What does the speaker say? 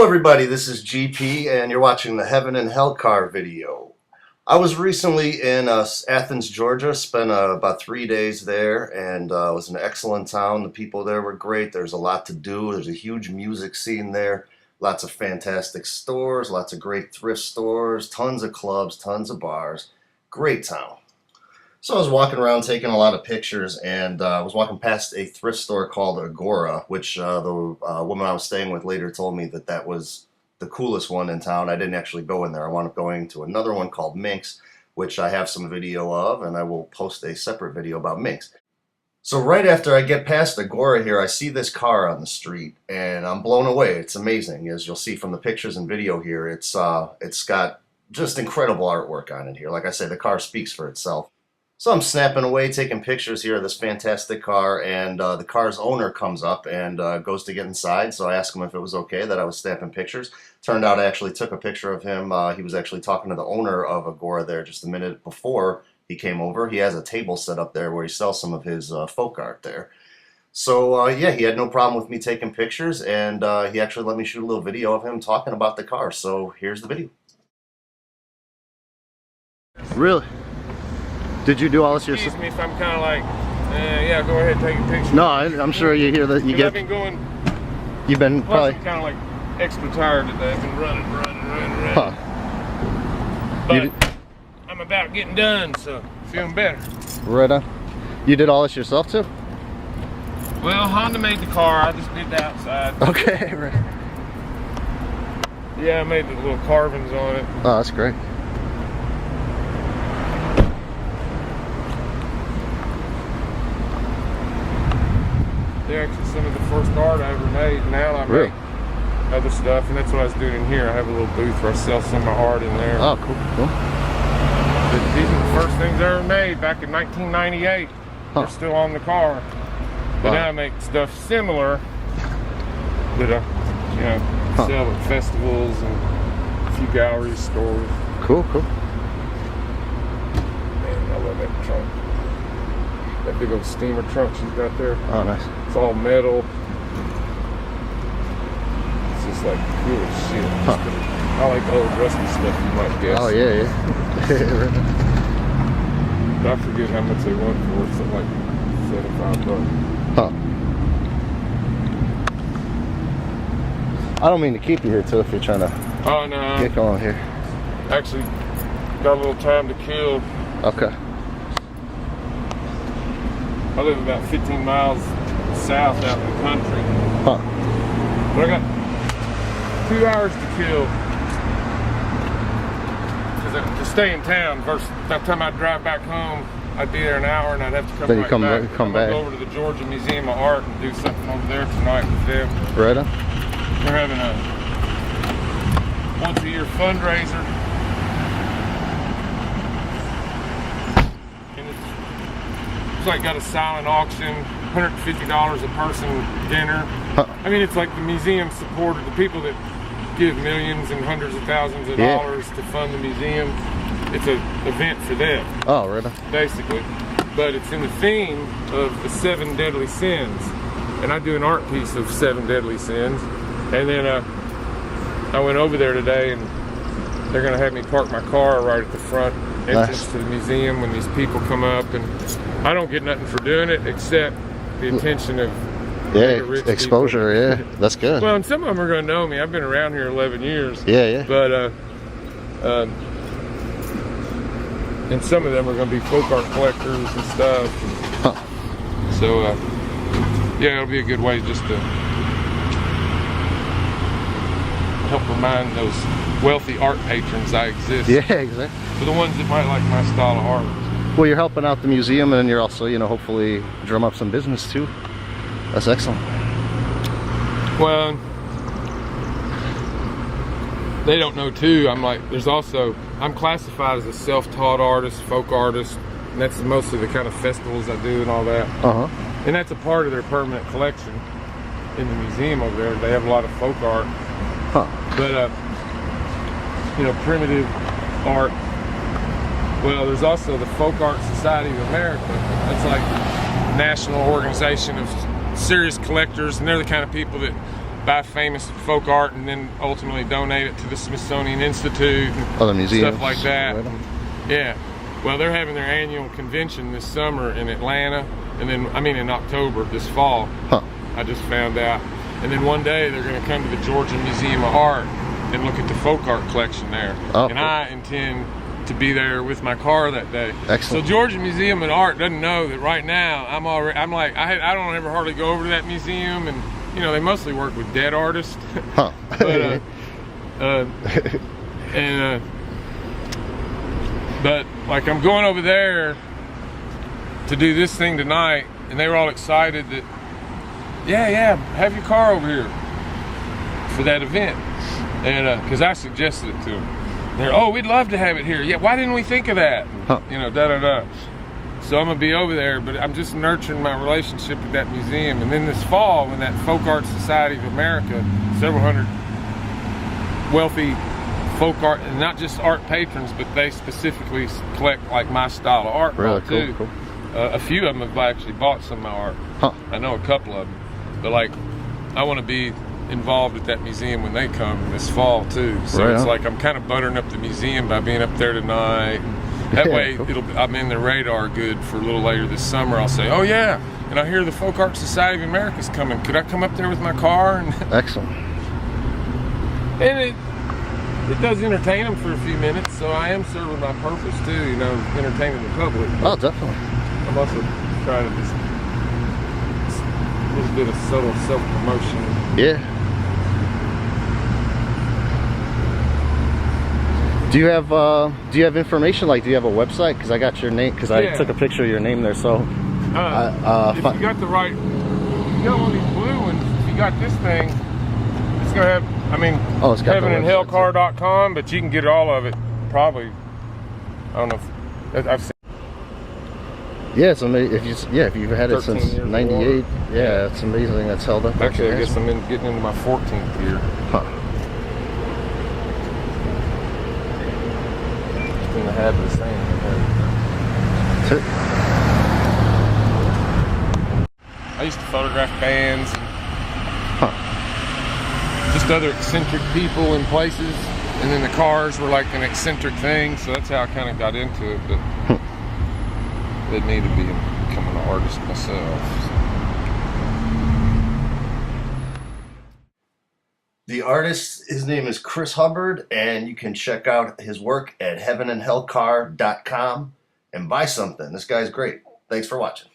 Hello everybody, this is GP and you're watching the Heaven and Hell car video. I was recently in Athens, Georgia, spent about 3 days there, and it was an excellent town. The people there were great. There's a lot to do. There's a huge music scene there. Lots of fantastic stores, lots of great thrift stores, tons of clubs, tons of bars. Great town. So I was walking around taking a lot of pictures, and I was walking past a thrift store called Agora, which the woman I was staying with later told me that that was the coolest one in town. I didn't actually go in there. I wound up going to another one called Minx, which I have some video of, and I will post a separate video about Minx. So right after I get past Agora here, I see this car on the street, and I'm blown away. It's amazing. As you'll see from the pictures and video here, it's got just incredible artwork on it here. Like I say, the car speaks for itself. So I'm snapping away, taking pictures here of this fantastic car, and the car's owner comes up and goes to get inside. So I asked him if it was okay that I was snapping pictures. Turned out I actually took a picture of him. He was actually talking to the owner of Agora there just a minute before he came over. He has a table set up there where he sells some of his folk art there. So yeah, he had no problem with me taking pictures, and he actually let me shoot a little video of him talking about the car. So here's the video. Really? Did you do all this yourself? Excuse me if I'm kind of like, yeah, go ahead, take a picture. No, I'm sure you hear that you get. I've been going. You've been probably kind of like extra tired today. I've been running. Huh. But I'm about getting done, so feeling better. Right on. You did all this yourself too? Well, Honda made the car. I just did the outside. Okay, right. Yeah, I made the little carvings on it. Oh, that's great. They're actually some of the first art I ever made. Now I make other stuff, and that's what I was doing in here. I have a little booth where I sell some of my art in there. Oh, cool. But these are the first things I ever made back in 1998. They're still on the car. But now I make stuff similar that I, sell at festivals and a few galleries, stores. Cool. Man, I love that trunk. That big old steamer trunk she's got there. Oh, nice. It's all metal. It's just like cool as shit. I like the old rusty stuff, you might guess. Oh, yeah. But I forget how much they want for it. Something like $75. Huh. I don't mean to keep you here too if you're trying to get going here. Actually, got a little time to kill. Okay. I live about 15 miles south out in the country. Huh. But I got 2 hours to kill to stay in town. Versus by the time I'd drive back home, I'd be there an hour and I'd have to come back. Come back. Go over to the Georgia Museum of Art and do something over there tonight with them. Right on. They're having a once-a-year fundraiser. It's like got a silent auction, $150 a person dinner. I mean, it's like the museum supported the people that give millions and hundreds of thousands of dollars to fund the museum. It's an event for them. Oh, really? Basically. But it's in the theme of the 7 deadly sins. And I do an art piece of 7 deadly sins. And then I went over there today, and they're going to have me park my car right at the front entrance to the museum when these people come up. And I don't get nothing for doing it except the attention of exposure. People. That's good. Well, and some of them are going to know me. I've been around here 11 years. Yeah. But and some of them are going to be folk art collectors and stuff. So yeah, it'll be a good way just to help remind those wealthy art patrons I exist. Yeah, exactly. For the ones that might like my style of art. Well, you're helping out the museum, and you're also, hopefully drum up some business too. That's excellent. Well, they don't know too. I'm classified as a self-taught artist, folk artist, and that's most of the kind of festivals I do and all that. And that's a part of their permanent collection in the museum over there. They have a lot of folk art. But primitive art. Well, there's also the Folk Art Society of America. That's like a national organization of serious collectors, and they're the kind of people that buy famous folk art and then ultimately donate it to the Smithsonian Institute and Other museums, stuff like that. Yeah. Well, they're having their annual convention this summer in Atlanta, and then, I mean, in October, this fall. Huh. I just found out. And then one day they're going to come to the Georgia Museum of Art and look at the folk art collection there. Oh, and I intend to be there with my car that day. Excellent. So Georgia Museum of Art doesn't know that right now I'm like, I don't ever hardly go over to that museum, and you know, they mostly work with dead artists. Huh. But like, I'm going over there to do this thing tonight, and they were all excited that, yeah, have your car over here for that event, and because I suggested it to them. They're, oh, we'd love to have it here. Yeah, why didn't we think of that? Huh. You know, da-da-da. So I'm gonna be over there, but I'm just nurturing my relationship with that museum. And then this fall, when that Folk Art Society of America, several hundred wealthy folk art, and not just art patrons, but they specifically collect like my style of art. Really cool, too. cool. A few of them have actually bought some of my art. Huh. I know a couple of them, but like, I want to be involved at that museum when they come this fall too. So Right it's on. like I'm kind of buttering up the museum by being up there tonight. That Yeah, way, cool. I'm in their radar good for a little later this summer. I'll say, oh yeah, and I hear the Folk Art Society of America's coming. Could I come up there with my car? And Excellent. it does entertain them for a few minutes, so I am serving my purpose too, you know, entertaining the public. Oh, definitely. I'm also trying to just a little bit of subtle self-promotion. Yeah. Do you have information? Like, do you have a website? Because I got your name. Because Yeah. I took a picture of your name there. So, If you got the right, you got one of these blue ones. If you got this thing, it's gonna have. I mean, Oh, it's got the heavenandhellcar.com, but you can get all of it. Probably, I don't know. I've seen. yeah, it's amazing. If you've had it 13 since years '98, old. yeah, it's amazing. That's held up. Actually, I Okay. guess I'm getting into my 14th year. Huh. In the habit of saying it. I used to photograph bands, just other eccentric people in places, and then the cars were like an eccentric thing, so that's how I kind of got into it. But led me to becoming an artist myself. The artist, his name is Chris Hubbard, and you can check out his work at heavenandhellcar.com and buy something. This guy's great. Thanks for watching.